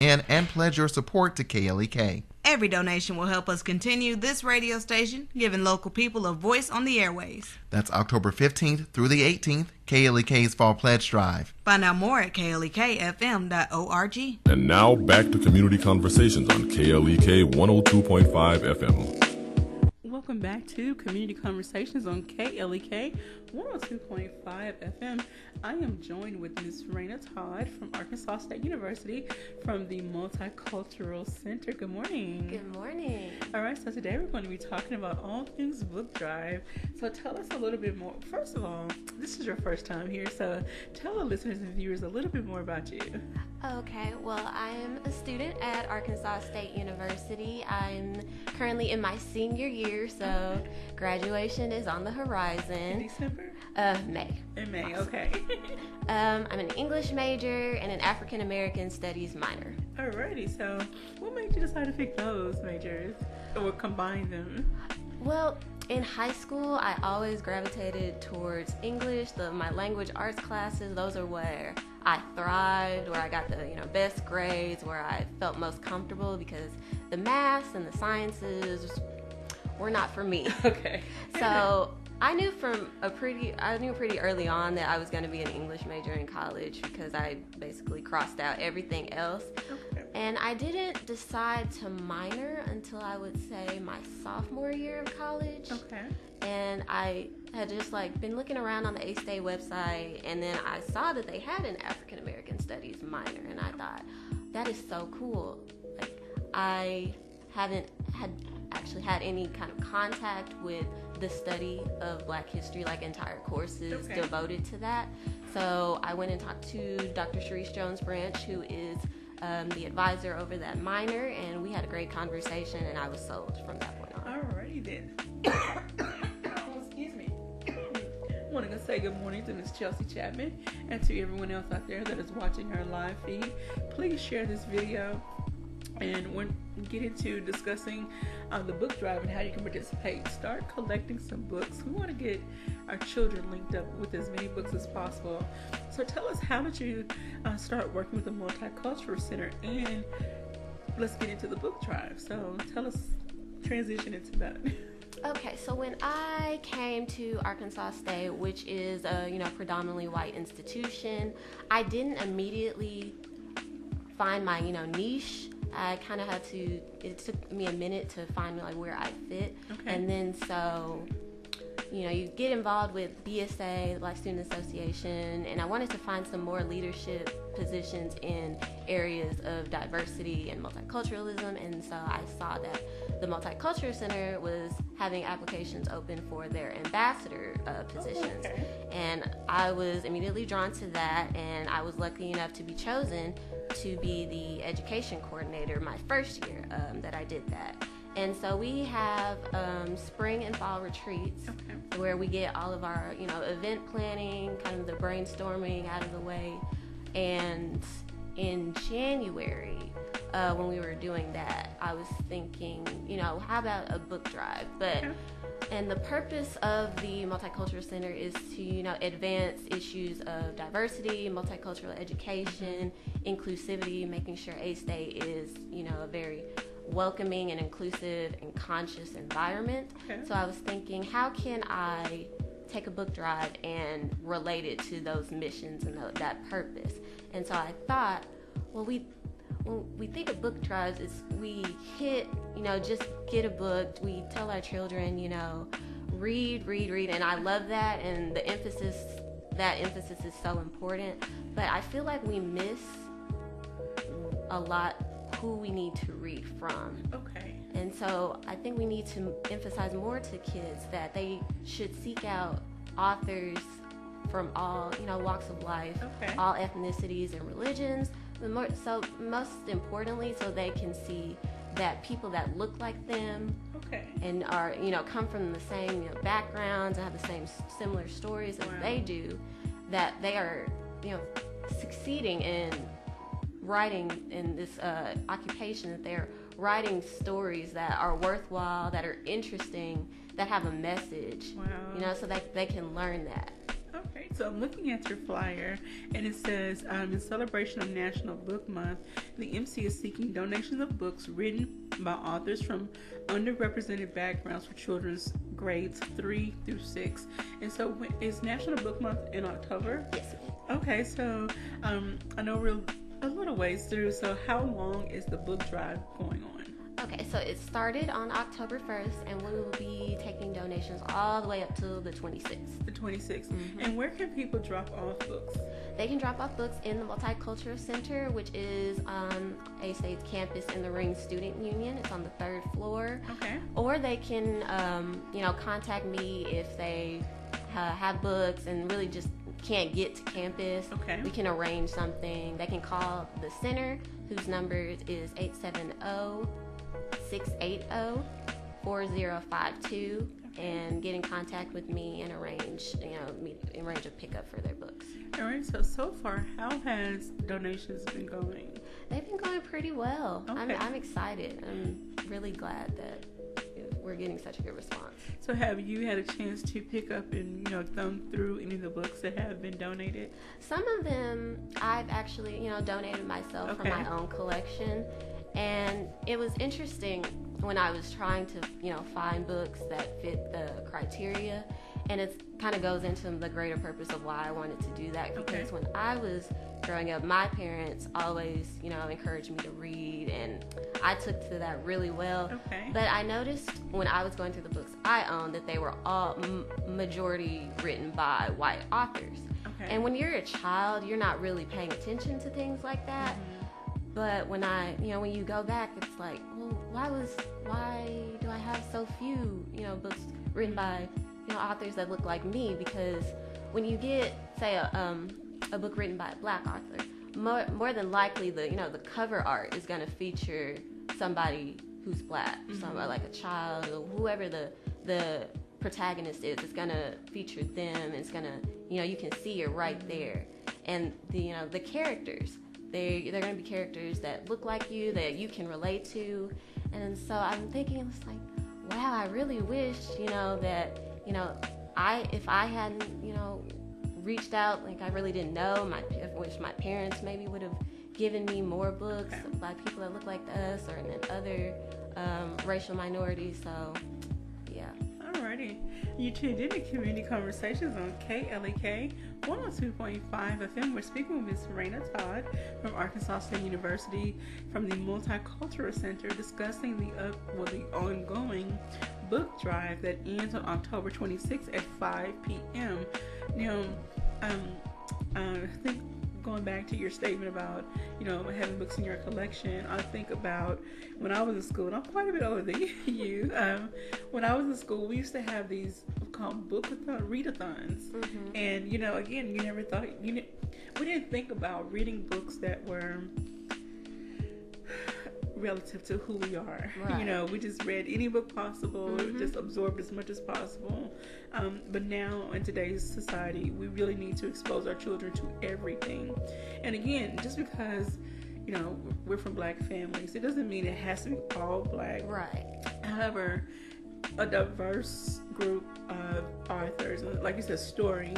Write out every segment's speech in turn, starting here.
in and pledge your support to KLEK. Every donation will help us continue this radio station, giving local people a voice on the airways. That's October 15th through the 18th, KLEK's Fall Pledge Drive. Find out more at klekfm.org. And now back to Community Conversations on KLEK 102.5 FM. Welcome back to Community Conversations on KLEK 102.5 FM. I am joined with Ms. Rayna Todd from Arkansas State University from the Multicultural Center. Good morning. Good morning. All right, so today we're going to be talking about all things book drive. So tell us a little bit more. First of all, this is your first time here, so tell the listeners and viewers a little bit more about you. Okay, well, I am a student at Arkansas State University. I'm currently in my senior year, so graduation is on the horizon. In December? May. In May, okay. I'm an English major and an African American Studies minor. Alrighty, so what made you decide to pick those majors or combine them? Well, in high school, I always gravitated towards English. My language arts classes, those are where I thrived, where I got the best grades, where I felt most comfortable, because the math and the sciences were not for me. Okay. So I knew pretty early on that I was going to be an English major in college, because I basically crossed out everything else. Okay. And I didn't decide to minor until I would say my sophomore year of college. Okay. And I had just been looking around on the A-State website, and then I saw that they had an African American Studies minor, and I thought, that is so cool. I haven't actually had any kind of contact with the study of Black history, entire courses devoted to that. So I went and talked to Dr. Sharice Jones Branch, who is the advisor over that minor, and we had a great conversation, and I was sold from that point on. Alrighty then. Oh, excuse me. I want to say good morning to Miss Chelsea Chapman and to everyone else out there that is watching our live feed. Please share this video, and when we get into discussing the book drive and how you can participate, start collecting some books. We want to get our children linked up with as many books as possible. So tell us, how did you start working with the Multicultural Center, and let's get into the book drive. So tell us, transition into that. Okay, so when I came to Arkansas State, which is a predominantly white institution, I didn't immediately find my niche. I kind of had to, it took me a minute to find where I fit. Okay. And then so, you get involved with BSA, the Black Student Association, and I wanted to find some more leadership positions in areas of diversity and multiculturalism, and so I saw that the Multicultural Center was having applications open for their ambassador positions. Okay. And I was immediately drawn to that, and I was lucky enough to be chosen to be the education coordinator my first year that I did that. And so we have spring and fall retreats where we get all of our, event planning, kind of the brainstorming out of the way. And in January, when we were doing that, I was thinking, how about a book drive? And the purpose of the Multicultural Center is to, advance issues of diversity, multicultural education, inclusivity, making sure A-State is, a very welcoming and inclusive and conscious environment. Okay. So I was thinking, how can I take a book drive and relate it to those missions and that purpose? And so I thought, when we think of book drives, is we hit, just get a book. We tell our children, read, and I love that, and that emphasis is so important. But I feel like we miss a lot who we need to read from. Okay. And so I think we need to emphasize more to kids that they should seek out authors from all, walks of life, all ethnicities and religions. So most importantly, so they can see that people that look like them and are, come from the same backgrounds and have the same similar stories as they do, that they are, succeeding in writing in this occupation, that they're writing stories that are worthwhile, that are interesting, that have a message, so that they can learn that. Okay, So I'm looking at your flyer, and it says, in celebration of National Book Month, the MC is seeking donations of books written by authors from underrepresented backgrounds for children's grades 3 through 6. And so, is National Book Month in October? Yes. Okay, so I know we're a little ways through. So, how long is the book drive going on? Okay, so it started on October 1st, and we will be taking donations all the way up to the 26th. The 26th. And where can people drop off books? They can drop off books in the Multicultural Center, which is on A-State's campus in the Ring Student Union. It's on the 3rd floor. Okay. Or they can, contact me if they have books and really just can't get to campus. Okay. We can arrange something. They can call the center, whose number is 870-680-4052, and get in contact with me and arrange a pickup for their books. All right. So far, how has donations been going? They've been going pretty well. Okay. I'm excited. I'm really glad that we're getting such a good response. So have you had a chance to pick up and thumb through any of the books that have been donated? Some of them I've actually donated myself Okay. from my own collection, and it was interesting when I was trying to find books that fit the criteria, and it kind of goes into the greater purpose of why I wanted to do that, because when I was growing up, my parents always encouraged me to read, and I took to that really well. Okay. But I noticed when I was going through the books I owned that they were all majority written by white authors. Okay. And when you're a child, you're not really paying attention to things like that. But when when you go back, it's like, well, why do I have so few, books written by, authors that look like me? Because when you get, say, a book written by a black author, more than likely the cover art is going to feature somebody who's black, somebody like a child or whoever the protagonist is. It's going to feature them. It's going to, you can see it right there. And the characters, they're going to be characters that look like you, that you can relate to. And so I'm thinking, it's like, wow, I really wish, that, if I hadn't, reached out, like I really didn't know, I wish my parents maybe would have given me more books by people that look like us or in other racial minorities. So, yeah. Alrighty. You tuned in to Community Conversations on KLEK 102.5 FM. We're speaking with Ms. Rayna Todd from Arkansas State University from the Multicultural Center, discussing the ongoing book drive that ends on October 26th at 5 p.m. Now, I think going back to your statement about, having books in your collection, I think about when I was in school, and I'm quite a bit older than you. When I was in school, we used to have these called readathons. And, again, you never thought, we didn't think about reading books that were relative to who we are. Right. We just read any book possible, just absorbed as much as possible. But now in today's society, we really need to expose our children to everything. And again, just because we're from black families, it doesn't mean it has to be all black. Right. However, a diverse group of authors, like you said, stories,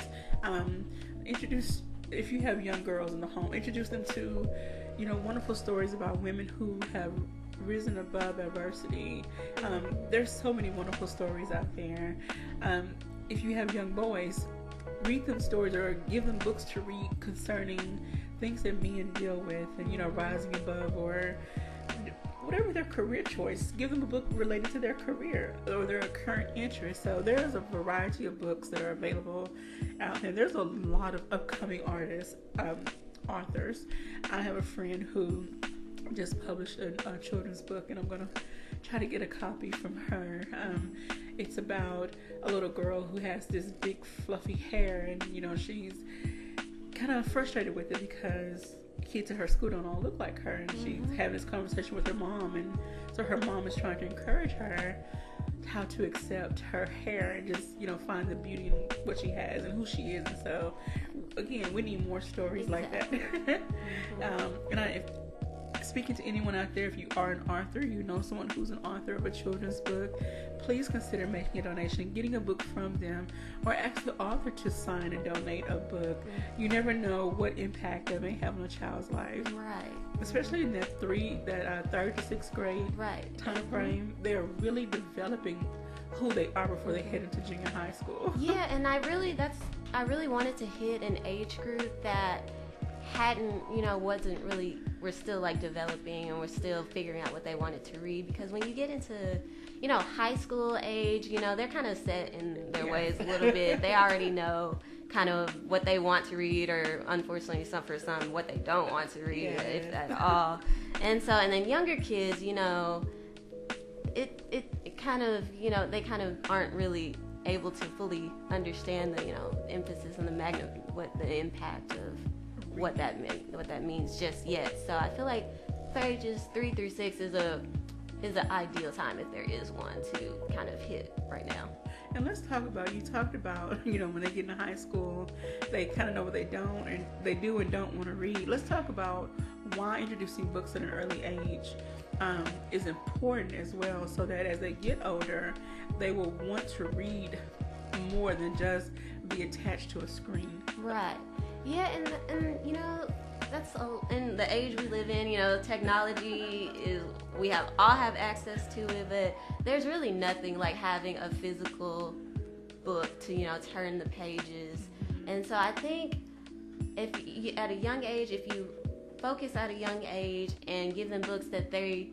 if you have young girls in the home, introduce them to wonderful stories about women who have risen above adversity. There's so many wonderful stories out there. If you have young boys, read them stories or give them books to read concerning things that men deal with, and rising above, or whatever their career choice. Give them a book related to their career or their current interest. So there's a variety of books that are available out there. There's a lot of upcoming authors. I have a friend who just published a children's book, and I'm going to try to get a copy from her. It's about a little girl who has this big fluffy hair, and she's kind of frustrated with it because kids at her school don't all look like her, and she's having this conversation with her mom, and so her mom is trying to encourage her how to accept her hair and just find the beauty in what she has and who she is. And so again, we need more stories like that. And speaking to anyone out there, if you are an author, you know someone who's an author of a children's book, please consider making a donation, getting a book from them, or ask the author to sign and donate a book. You never know what impact that may have on a child's life. Right. Especially in that third to sixth grade time frame, they're really developing who they are before they head into junior high school. Yeah, and I really wanted to hit an age group that we're still like developing, and we're still figuring out what they wanted to read, because when you get into high school age, they're kind of set in their ways a little bit. They already know kind of what they want to read, or unfortunately for some what they don't want to read, if at all. And then younger kids, it kind of, they kind of aren't really able to fully understand the emphasis and the impact of what that means just yet. So I feel like ages 3 through 6 is an ideal time, if there is one, to kind of hit right now. And let's talk about, you talked about, when they get into high school, they kind of know what they do and don't want to read. Let's talk about why introducing books at an early age is important as well, so that as they get older, they will want to read more than just be attached to a screen. Right. Yeah, and that's in the age we live in. Technology is, we all have access to it, but there's really nothing like having a physical book to turn the pages. And so I think if you focus at a young age and give them books that they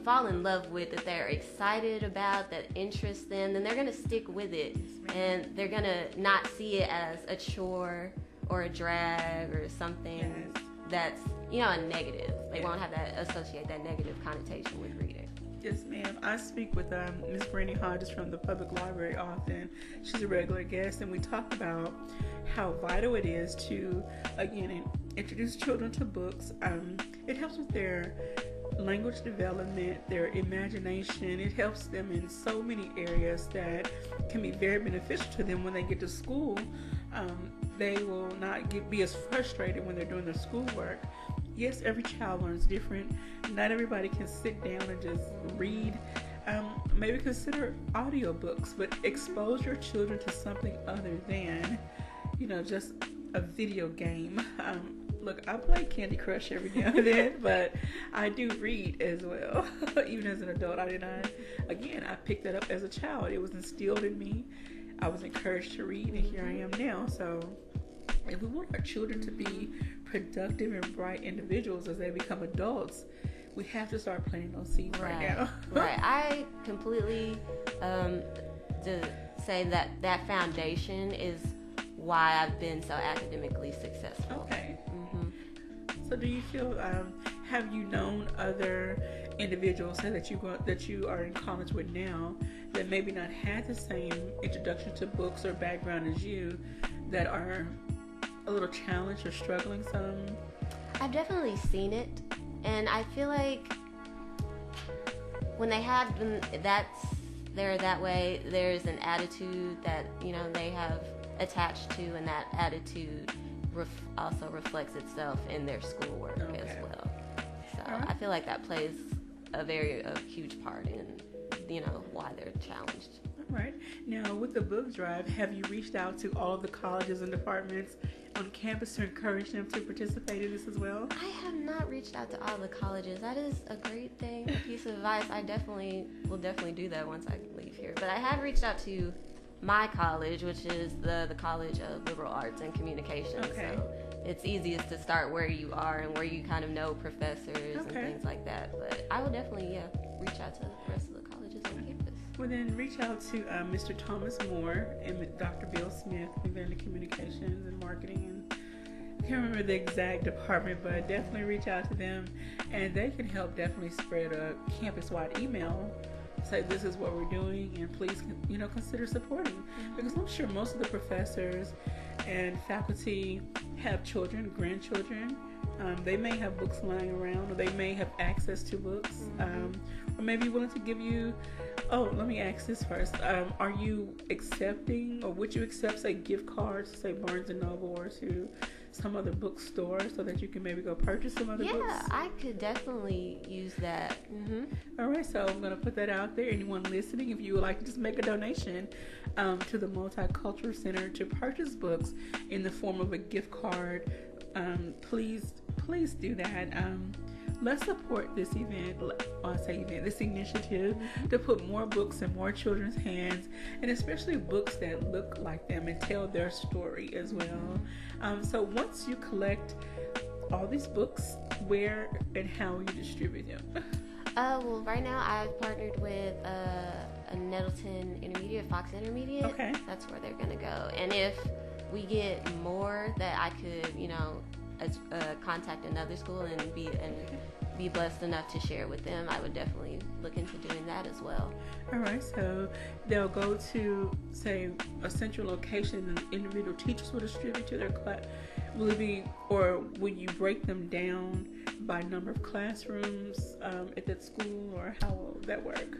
fall in love with, that they're excited about, that interest them, then they're going to stick with it, and they're going to not see it as a chore or a drag or something that's a negative. They won't have associate that negative connotation with reading. Yes, ma'am. I speak with Miss Brandy Hodges from the public library often. She's a regular guest, and we talk about how vital it is to, again, introduce children to books. It helps with their language development, their imagination. It helps them in so many areas that can be very beneficial to them when they get to school. They will not be as frustrated when they're doing their schoolwork. Yes, every child learns different. Not everybody can sit down and just read. Maybe consider audiobooks, but expose your children to something other than, just a video game. Look, I play Candy Crush every now and then, but I do read as well. Even as an adult, I picked that up as a child. It was instilled in me. I was encouraged to read, and here I am now. So if we want our children to be productive and bright individuals as they become adults, we have to start planting those seeds right now. Right. I completely say that foundation is why I've been so academically successful. Okay. So do you feel, have you known other individuals that you are in college with now that maybe not had the same introduction to books or background as you, that are a little challenged or struggling some? I've definitely seen it, and I feel like when they have them, they're that way, there's an attitude that they have attached to, and that attitude also reflects itself in their schoolwork as well. So I feel like that plays a huge part in why they're challenged. All right. Now, with the book drive, have you reached out to all of the colleges and departments on campus to encourage them to participate in this as well? I have not reached out to all the colleges. That is a great thing, a piece of advice. I will definitely do that once I leave here. But I have reached out to my college, which is the College of Liberal Arts and Communication. Okay. So it's easiest to start where you are and where you kind of know professors and things like that. But I will definitely, reach out to the rest of the colleges on campus. Well, then reach out to Mr. Thomas Moore and Dr. Bill Smith, who's in the communications and marketing, and I can't remember the exact department, but definitely reach out to them, and they can help definitely spread a campus-wide email. Say this is what we're doing, and please, consider supporting. Because I'm sure most of the professors and faculty have children, grandchildren. They may have books lying around, or they may have access to books, or maybe willing to give you. Oh, let me ask this first. Are you accepting, or would you accept, say, gift cards to, say, Barnes & Noble, or to some other bookstores so that you can maybe go purchase some other books? Yeah, I could definitely use that. All right, so I'm going to put that out there. Anyone listening, if you would like to just make a donation to the Multicultural Center to purchase books in the form of a gift card, please do that. Let's support this event, this initiative to put more books in more children's hands, and especially books that look like them and tell their story as well. So once you collect all these books, where and how you distribute them? Well, right now I've partnered with a Nettleton Intermediate, Fox Intermediate. Okay. That's where they're going to go. And if we get more that I could, contact another school and be blessed enough to share with them, I would definitely look into doing that as well. All right, so they'll go to, say, a central location and individual teachers will distribute to their class. Will it be, or would you break them down by number of classrooms at that school, or how will that work?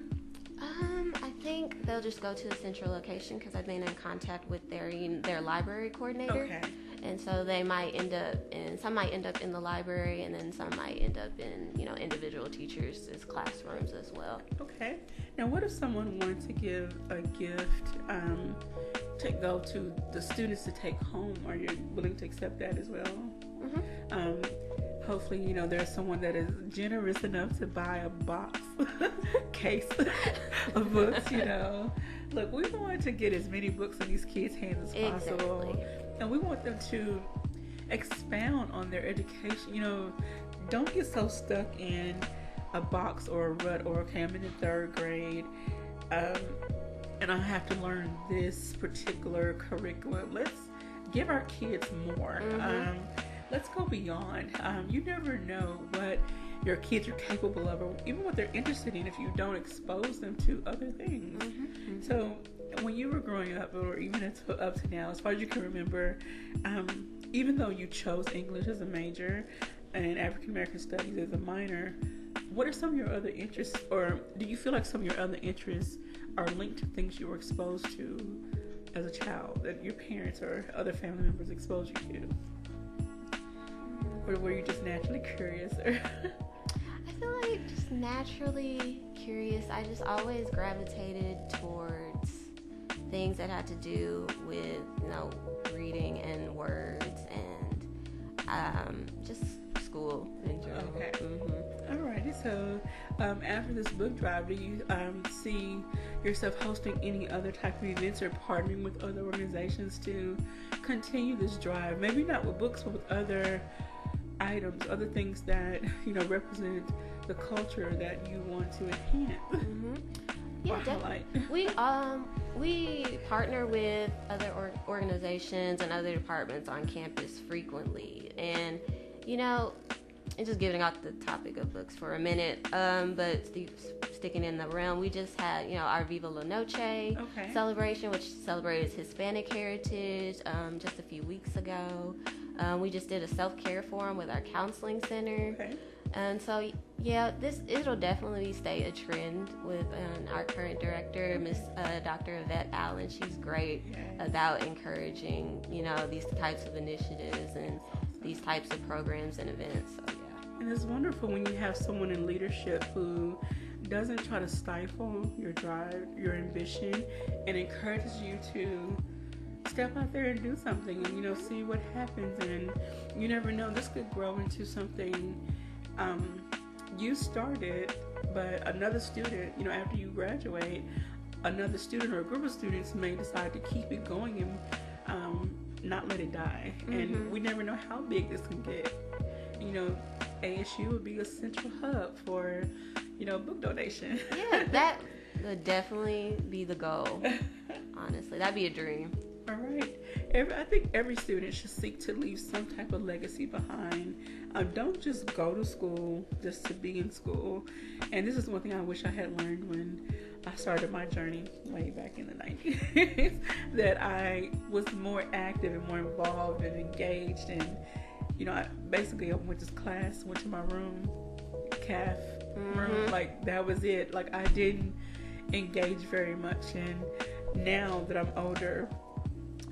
I think they'll just go to the central location because I've been in contact with their library coordinator. Okay. And so they might end up some might end up in the library, and then some might end up in, individual teachers' classrooms as well. Okay. Now, what if someone wanted to give a gift to go to the students to take home? Are you willing to accept that as well? Hopefully, there's someone that is generous enough to buy a box case of books, Look, we want to get as many books in these kids' hands as possible. Exactly. And we want them to expound on their education. Don't get so stuck in a box or a rut, or, okay, I'm in the 3rd grade, and I have to learn this particular curriculum. Let's give our kids more. Let's go beyond. You never know what your kids are capable of, or even what they're interested in, if you don't expose them to other things. So when you were growing up, or even up to now, as far as you can remember, even though you chose English as a major and African American Studies as a minor, what are some of your other interests, or do you feel like some of your other interests are linked to things you were exposed to as a child, that your parents or other family members exposed you to? Or were you just naturally curious? I feel like just naturally curious. I just always gravitated towards things that had to do with, reading and words and just school in general. Okay. Alrighty. So after this book drive, do you see yourself hosting any other type of events or partnering with other organizations to continue this drive? Maybe not with books, but with other items, other things that represent the culture that you want to enhance. Yeah, definitely. We partner with other organizations and other departments on campus frequently, and and just giving out the topic of books for a minute, but sticking in the realm, we just had our Viva La Noche celebration, which celebrates Hispanic heritage, just a few weeks ago. We just did a self-care forum with our counseling center. And so, it'll definitely stay a trend with our current director, Miss Dr. Yvette Allen. She's great about encouraging, these types of initiatives and these types of programs and events. So, And it's wonderful when you have someone in leadership who doesn't try to stifle your drive, your ambition, and encourages you to step out there and do something and, see what happens. And you never know, this could grow into something you started, but another student, after you graduate, another student or a group of students may decide to keep it going and not let it die. And we never know how big this can get. ASU would be a central hub for, book donation. Yeah, that would definitely be the goal. Honestly, that'd be a dream. All right. I think every student should seek to leave some type of legacy behind. Don't just go to school just to be in school. And this is one thing I wish I had learned when I started my journey way back in the 90s, that I was more active and more involved and engaged. And, I basically went to class, went to my room, CAF room, like that was it. Like I didn't engage very much. And now that I'm older,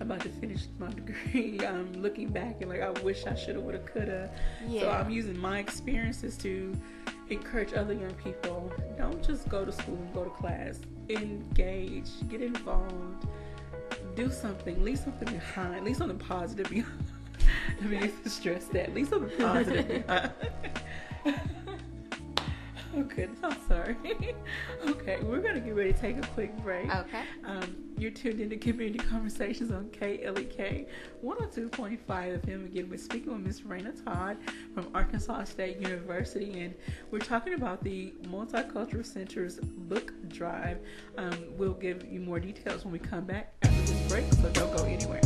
about to finish my degree. I'm looking back and like, I wish I shoulda, woulda, coulda. Yeah. So I'm using my experiences to encourage other young people. Don't just go to school and go to class. Engage, get involved, do something, leave something behind, leave something positive behind. I mean, to stress that, leave something positive behind. Oh goodness, I'm sorry. Okay, we're gonna get ready to take a quick break. Okay. You're tuned into Community Conversations on KLEK 102.5 FM. Again, we're speaking with Miss Rayna Todd from Arkansas State University, and we're talking about the Multicultural Center's book drive. We'll give you more details when we come back after this break, so don't go anywhere.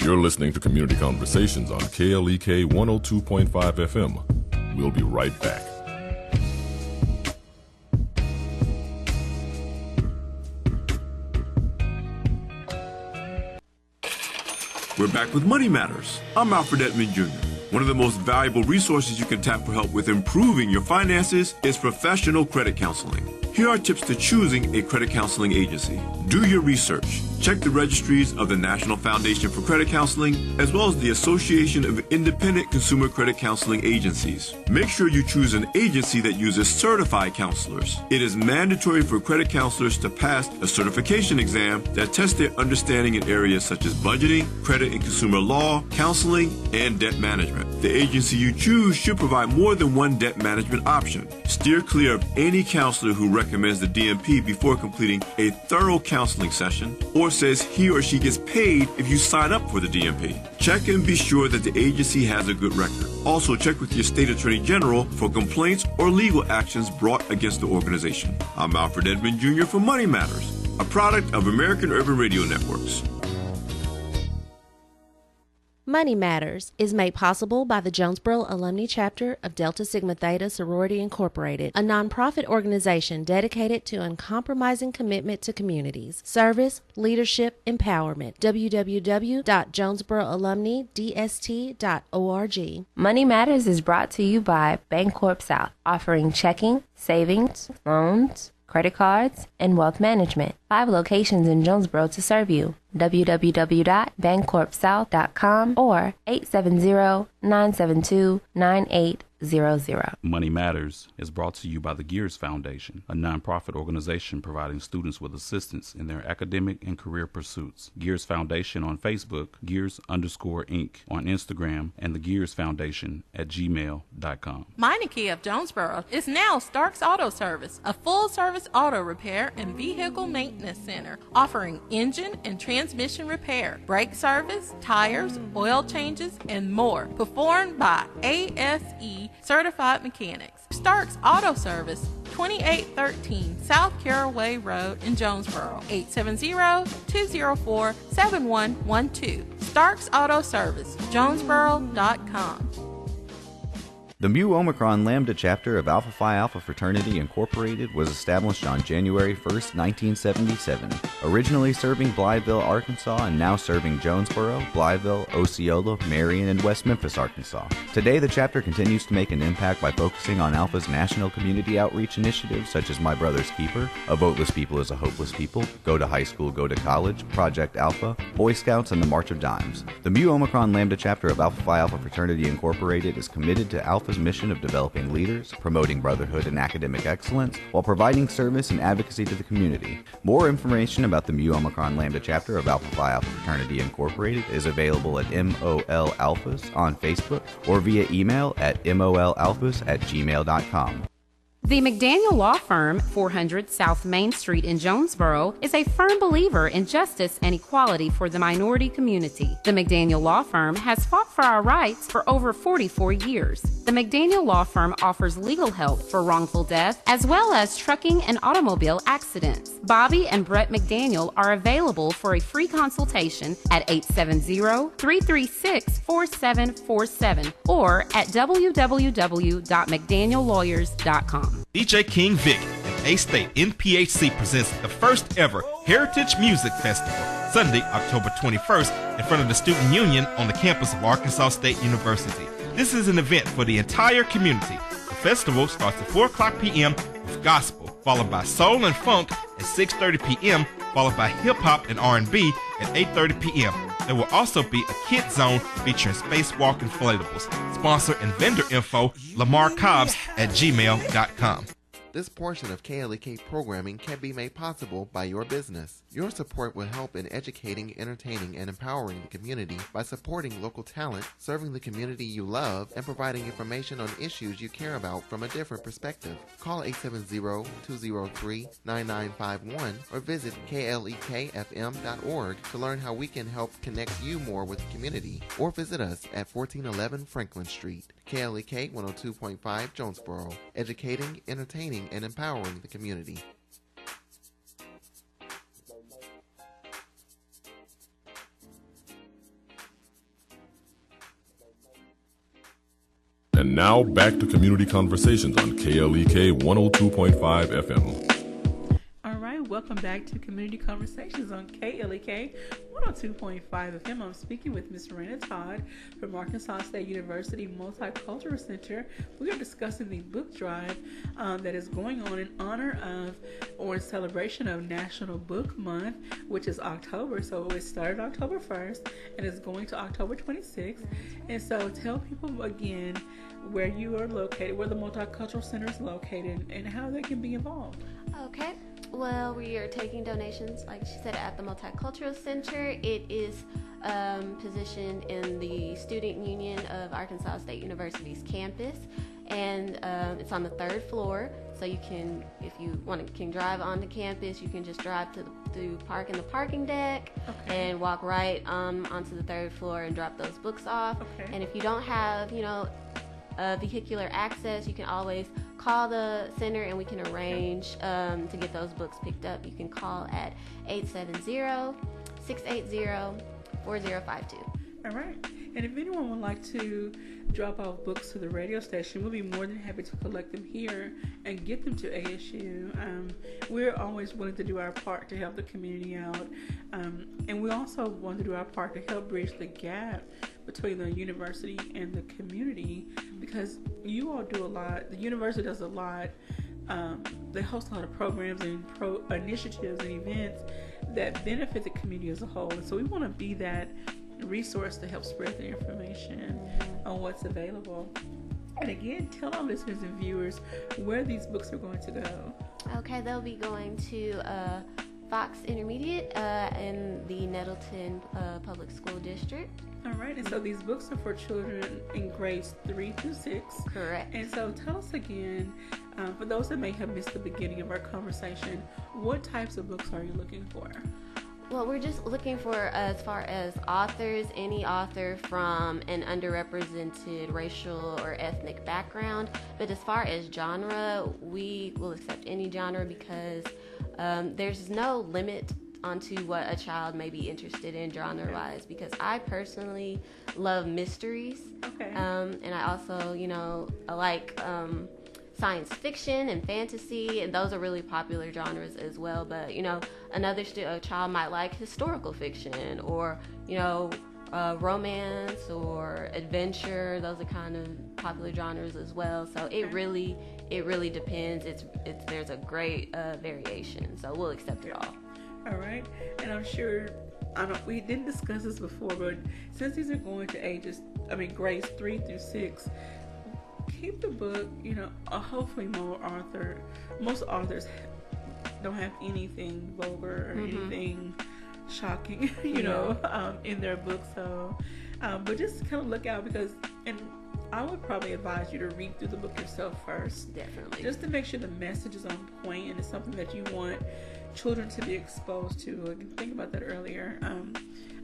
You're listening to Community Conversations on KLEK 102.5 FM. We'll be right back. We're back with Money Matters. I'm Alfred Edmond Jr. One of the most valuable resources you can tap for help with improving your finances is professional credit counseling. Here are tips to choosing a credit counseling agency. Do your research. Check the registries of the National Foundation for Credit Counseling, as well as the Association of Independent Consumer Credit Counseling Agencies. Make sure you choose an agency that uses certified counselors. It is mandatory for credit counselors to pass a certification exam that tests their understanding in areas such as budgeting, credit and consumer law, counseling, and debt management. The agency you choose should provide more than one debt management option. Steer clear of any counselor who recommends the DMP before completing a thorough counseling session, or says he or she gets paid if you sign up for the DMP. Check and be sure that the agency has a good record. Also, check with your state attorney general for complaints or legal actions brought against the organization. I'm Alfred Edmond Jr. for Money Matters, a product of American Urban Radio Networks. Money Matters is made possible by the Jonesboro Alumni Chapter of Delta Sigma Theta Sorority Incorporated, a nonprofit organization dedicated to uncompromising commitment to communities, service, leadership, empowerment. www.jonesboroalumnidst.org. Money Matters is brought to you by Bancorp South, offering checking, savings, loans, credit cards, and wealth management. 5 locations in Jonesboro to serve you. www.bancorpsouth.com or 870-972-9800. Money Matters is brought to you by the Gears Foundation, a nonprofit organization providing students with assistance in their academic and career pursuits. Gears Foundation on Facebook, Gears_Inc. on Instagram, and the Gears Foundation at gmail.com. Meineke of Jonesboro is now Stark's Auto Service, a full-service auto repair and vehicle maintenance center, offering engine and transmission repair, brake service, tires, oil changes, and more, performed by ASE certified mechanics. Stark's Auto Service, 2813 South Caraway Road in Jonesboro, 870-204-7112. Stark's Auto Service, Jonesboro.com. The Mu Omicron Lambda chapter of Alpha Phi Alpha Fraternity Incorporated was established on January 1st, 1977, originally serving Blytheville, Arkansas, and now serving Jonesboro, Blytheville, Osceola, Marion, and West Memphis, Arkansas. Today, the chapter continues to make an impact by focusing on Alpha's national community outreach initiatives such as My Brother's Keeper, A Voteless People is a Hopeless People, Go to High School, Go to College, Project Alpha, Boy Scouts, and the March of Dimes. The Mu Omicron Lambda chapter of Alpha Phi Alpha Fraternity Incorporated is committed to Alpha's mission of developing leaders, promoting brotherhood and academic excellence, while providing service and advocacy to the community. More information about the Mu Omicron Lambda chapter of Alpha Phi Alpha Fraternity Incorporated is available at MOL Alphas on Facebook or via email at molalphas@gmail.com. The McDaniel Law Firm, 400 South Main Street in Jonesboro, is a firm believer in justice and equality for the minority community. The McDaniel Law Firm has fought for our rights for over 44 years. The McDaniel Law Firm offers legal help for wrongful death as well as trucking and automobile accidents. Bobby and Brett McDaniel are available for a free consultation at 870-336-4747 or at www.mcdaniellawyers.com. DJ King Vic and A-State NPHC presents the first ever Heritage Music Festival, Sunday, October 21st, in front of the Student Union on the campus of Arkansas State University. This is an event for the entire community. The festival starts at 4 o'clock p.m. with gospel, followed by soul and funk at 6:30 p.m., followed by hip-hop and R&B at 8:30 p.m. There will also be a kid zone featuring spacewalk inflatables. Sponsor and vendor info, lamarcobbs@gmail.com. This portion of KLEK programming can be made possible by your business. Your support will help in educating, entertaining, and empowering the community by supporting local talent, serving the community you love, and providing information on issues you care about from a different perspective. Call 870-203-9951 or visit klekfm.org to learn how we can help connect you more with the community, or visit us at 1411 Franklin Street. KLEK 102.5 Jonesboro, educating, entertaining, and empowering the community. And now back to Community Conversations on KLEK 102.5 FM. All right, welcome back to Community Conversations on KLEK 102.5 FM. I'm speaking with Ms. Rayna Todd from Arkansas State University Multicultural Center. We are discussing the book drive that is going on in honor of or in celebration of National Book Month, which is October. So it started October 1st and is going to October 26th. And so tell people again where you are located, where the Multicultural Center is located, and how they can be involved. Okay. Well, we are taking donations, like she said, at the Multicultural Center. It is positioned in the Student Union of Arkansas State University's campus, and it's on the 3rd floor. So you can, if you can drive onto campus, you can just drive to park in the parking deck, and walk right onto the 3rd floor and drop those books off. Okay. And if you don't have, vehicular access, you can always call the center and we can arrange to get those books picked up. You can call at 870-680-4052. All right. And if anyone would like to drop off books to the radio station, we'll be more than happy to collect them here and get them to ASU. We're always willing to do our part to help the community out. And we also want to do our part to help bridge the gap between the university and the community, because you all do a lot. The university does a lot. They host a lot of programs and initiatives and events that benefit the community as a whole. And so we want to be that resource to help spread the information on what's available. And again, tell our listeners and viewers where these books are going to go. Okay, they'll be going to Fox Intermediate in the Nettleton Public School District. All right, and so these books are for children in grades 3 through 6. Correct. And so tell us again, for those that may have missed the beginning of our conversation, what types of books are you looking for? Well, we're just looking for, as far as authors, any author from an underrepresented racial or ethnic background. But as far as genre, we will accept any genre because there's no limit onto what a child may be interested in genre-wise, because I personally love mysteries. Okay. And I also, I like science fiction and fantasy, and those are really popular genres as well. But another child might like historical fiction or romance or adventure. Those are kind of popular genres as well. So it really depends. There's a great variation. So we'll accept it all. All right, and I'm sure we didn't discuss this before, but since these are going to grades 3 through 6. Keep the book, hopefully most authors don't have anything vulgar or anything shocking, in their books. So, but just kind of look out, because, and I would probably advise you to read through the book yourself first. Definitely. Just to make sure the message is on point and it's something that you want children to be exposed to. Think about that earlier.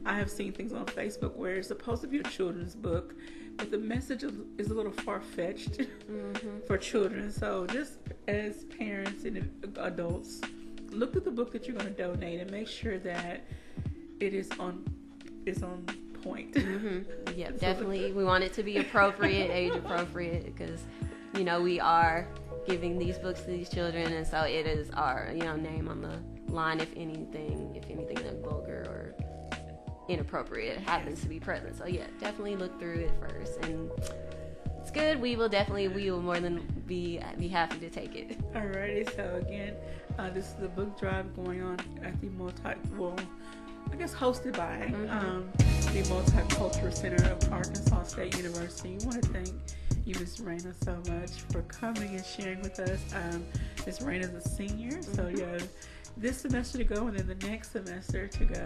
I have seen things on Facebook where it's supposed to be a children's book, but the message is a little far-fetched for children. So just as parents and adults, look at the book that you're going to donate and make sure that it is on point. Yeah, definitely. We want it to be appropriate, age appropriate, because we are giving these books to these children, and so it is our name on the line if anything like vulgar or inappropriate happens to be present. So yeah, definitely look through it first, and it's good. We will more than be happy to take it. Alrighty, so again, this is the book drive going on at the hosted by the Multicultural Center of Arkansas State University. I want to thank you, Ms. Rayna, so much for coming and sharing with us. Ms. Rayna is a senior, so you have this semester to go and then the next semester to go.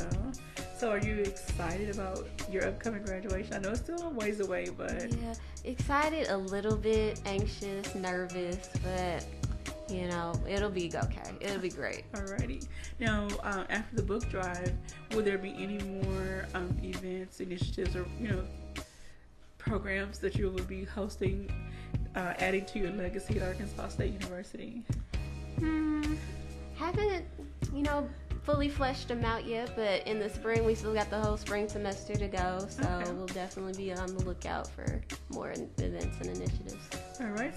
So are you excited about your upcoming graduation? I know it's still a ways away, but... Yeah, excited, a little bit, anxious, nervous, but... it'll be okay. It'll be great. Alrighty. Now, after the book drive, will there be any more events, initiatives, or programs that you will be hosting, adding to your legacy at Arkansas State University? Haven't fully fleshed them out yet, but in the spring we still got the whole spring semester to go, so we'll definitely be on the lookout for more events and initiatives. All right.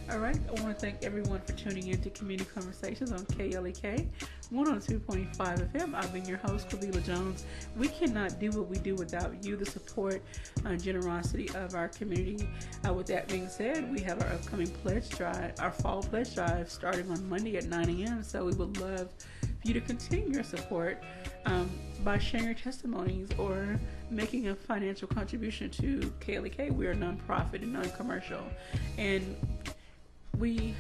I want to thank everyone for tuning in to Community Conversations on KLEK 102.5 FM. I've been your host, Kalila Jones. We cannot do what we do without you, the support and generosity of our community. With that being said, we have our upcoming pledge drive, our fall pledge drive, starting on Monday at 9 a.m. So we would love for you to continue your support by sharing your testimonies or making a financial contribution to KLEK. We are a nonprofit and non-commercial, and we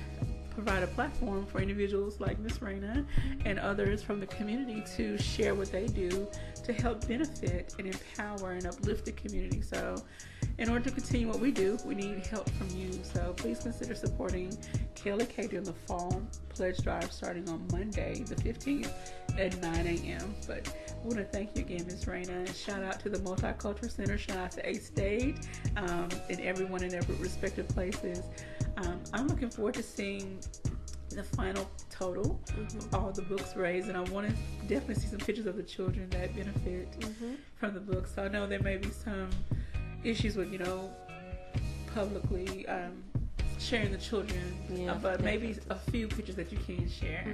provide a platform for individuals like Ms. Rayna and others from the community to share what they do to help benefit and empower and uplift the community. So in order to continue what we do, we need help from you. So please consider supporting KLEK during the fall pledge drive starting on Monday the 15th at 9 a.m. But I want to thank you again, Ms. Rayna, and shout out to the Multicultural Center, shout out to A-State, and everyone in their respective places. I'm looking forward to seeing the final total of all the books raised, and I want to definitely see some pictures of the children that benefit from the books. So I know there may be some issues with, publicly sharing the children, but maybe a few pictures that you can share.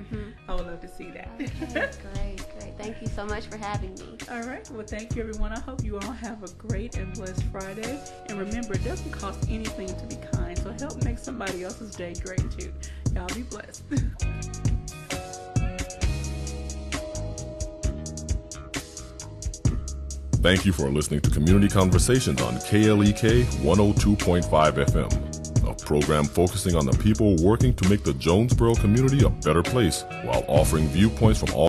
I would love to see that. Okay, great. Thank you so much for having me. All right. Well, thank you, everyone. I hope you all have a great and blessed Friday. And remember, it doesn't cost anything to be kind, so help make somebody else's day great, too. Y'all be blessed. Thank you for listening to Community Conversations on KLEK 102.5 FM, a program focusing on the people working to make the Jonesboro community a better place while offering viewpoints from all